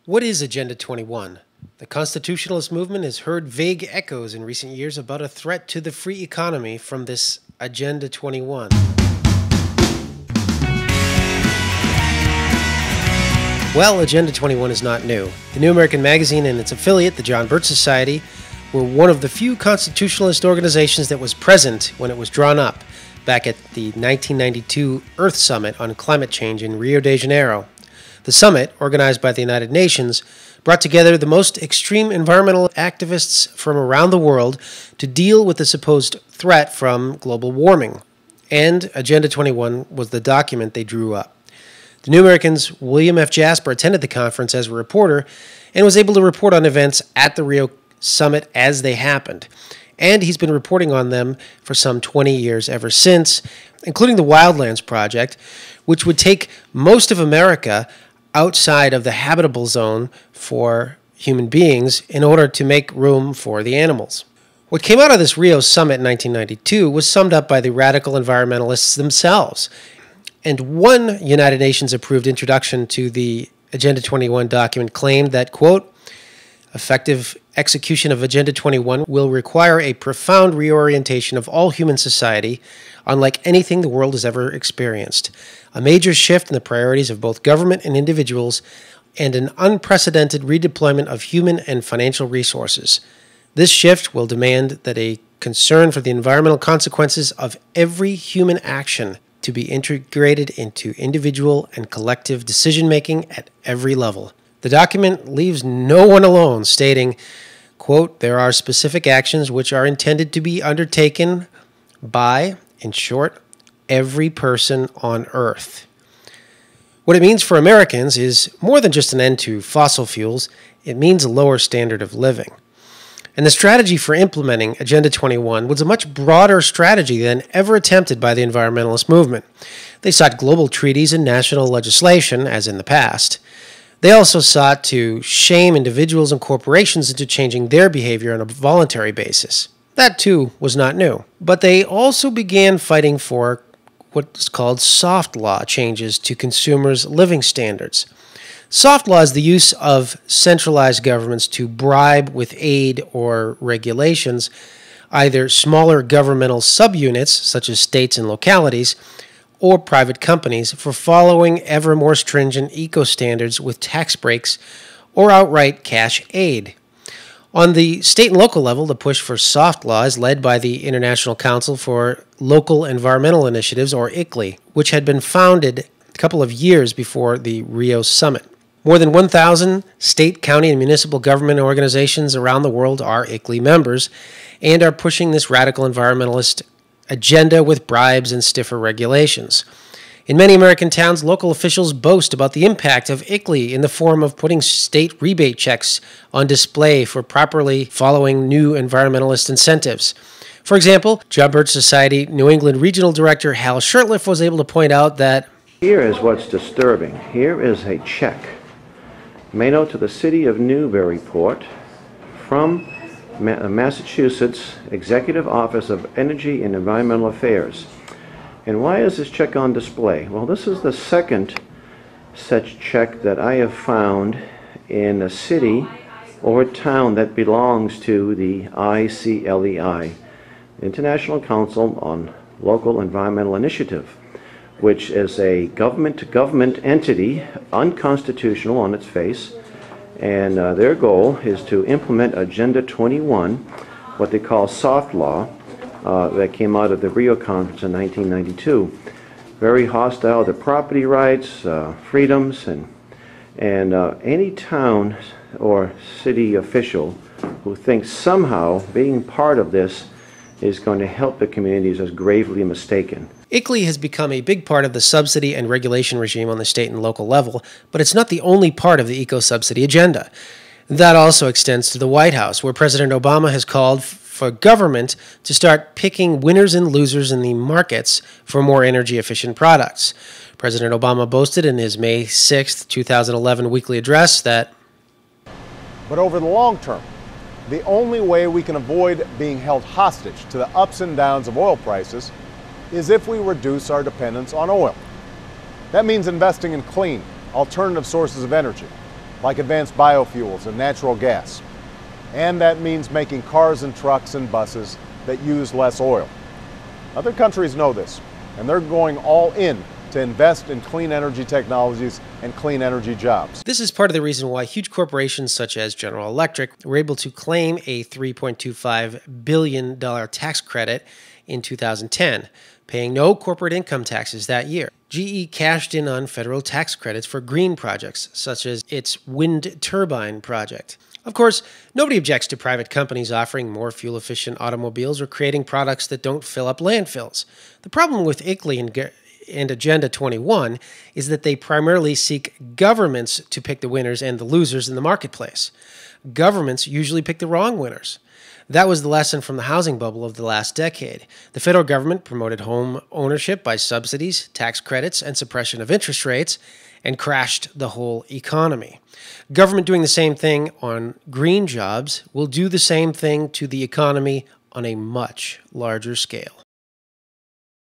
What is Agenda 21? The constitutionalist movement has heard vague echoes in recent years about a threat to the free economy from this Agenda 21. Well, Agenda 21 is not new. The New American Magazine and its affiliate, the John Birch Society, were one of the few constitutionalist organizations that was present when it was drawn up back at the 1992 Earth Summit on climate change in Rio De Janiero. The summit, organized by the United Nations, brought together the most extreme environmental activists from around the world to deal with the supposed threat from global warming. And Agenda 21 was the document they drew up. The New American's William F. Jasper attended the conference as a reporter and was able to report on events at the Rio Summit as they happened. And he's been reporting on them for some 20 years ever since, including the Wildlands Project, which would take most of America outside of the habitable zone for human beings in order to make room for the animals. What came out of this Rio Summit in 1992 was summed up by the radical environmentalists themselves. And one United Nations-approved introduction to the Agenda 21 document claimed that, quote, effective execution of Agenda 21 will require a profound reorientation of all human society, unlike anything the world has ever experienced, a major shift in the priorities of both government and individuals, and an unprecedented redeployment of human and financial resources. This shift will demand that a concern for the environmental consequences of every human action to be integrated into individual and collective decision-making at every level. The document leaves no one alone, stating, quote, there are specific actions which are intended to be undertaken by, in short, every person on Earth. What it means for Americans is more than just an end to fossil fuels. It means a lower standard of living. And the strategy for implementing Agenda 21 was a much broader strategy than ever attempted by the environmentalist movement. They sought global treaties and national legislation, as in the past. They also sought to shame individuals and corporations into changing their behavior on a voluntary basis. That, too, was not new. But they also began fighting for what's called soft law changes to consumers' living standards. Soft law is the use of centralized governments to bribe with aid or regulations either smaller governmental subunits, such as states and localities, or private companies for following ever more stringent eco-standards with tax breaks or outright cash aid. On the state and local level, the push for soft law is led by the International Council for Local Environmental Initiatives, or ICLEI, which had been founded a couple of years before the Rio Summit. More than 1,000 state, county, and municipal government organizations around the world are ICLEI members and are pushing this radical environmentalist agenda with bribes and stiffer regulations. In many American towns, local officials boast about the impact of ICLEI in the form of putting state rebate checks on display for properly following new environmentalist incentives. For example, John Birch Society New England Regional Director Hal Shurtleff was able to point out that here is what's disturbing. Here is a check made out to the city of Newburyport from Massachusetts Executive Office of Energy and Environmental Affairs. And why is this check on display? Well, this is the second such check that I have found in a city or a town that belongs to the ICLEI, International Council on Local Environmental Initiative, which is a government-to-government entity, unconstitutional on its face, and their goal is to implement Agenda 21, what they call soft law, that came out of the Rio Conference in 1992. Very hostile to property rights, freedoms, and any town or city official who thinks somehow being part of this is going to help the communities is gravely mistaken. ICLEI has become a big part of the subsidy and regulation regime on the state and local level, but it's not the only part of the eco-subsidy agenda. That also extends to the White House, where President Obama has called for government to start picking winners and losers in the markets for more energy-efficient products. President Obama boasted in his May 6, 2011 weekly address that, but over the long term, the only way we can avoid being held hostage to the ups and downs of oil prices is if we reduce our dependence on oil. That means investing in clean, alternative sources of energy, like advanced biofuels and natural gas. And that means making cars and trucks and buses that use less oil. Other countries know this, and they're going all in to invest in clean energy technologies and clean energy jobs. This is part of the reason why huge corporations such as General Electric were able to claim a $3.25 billion tax credit in 2010, paying no corporate income taxes that year. GE cashed in on federal tax credits for green projects, such as its wind turbine project. Of course, nobody objects to private companies offering more fuel-efficient automobiles or creating products that don't fill up landfills. The problem with ICLEI and Agenda 21 is that they primarily seek governments to pick the winners and the losers in the marketplace. Governments usually pick the wrong winners. That was the lesson from the housing bubble of the last decade. The federal government promoted home ownership by subsidies, tax credits, and suppression of interest rates, and crashed the whole economy. Government doing the same thing on green jobs will do the same thing to the economy on a much larger scale.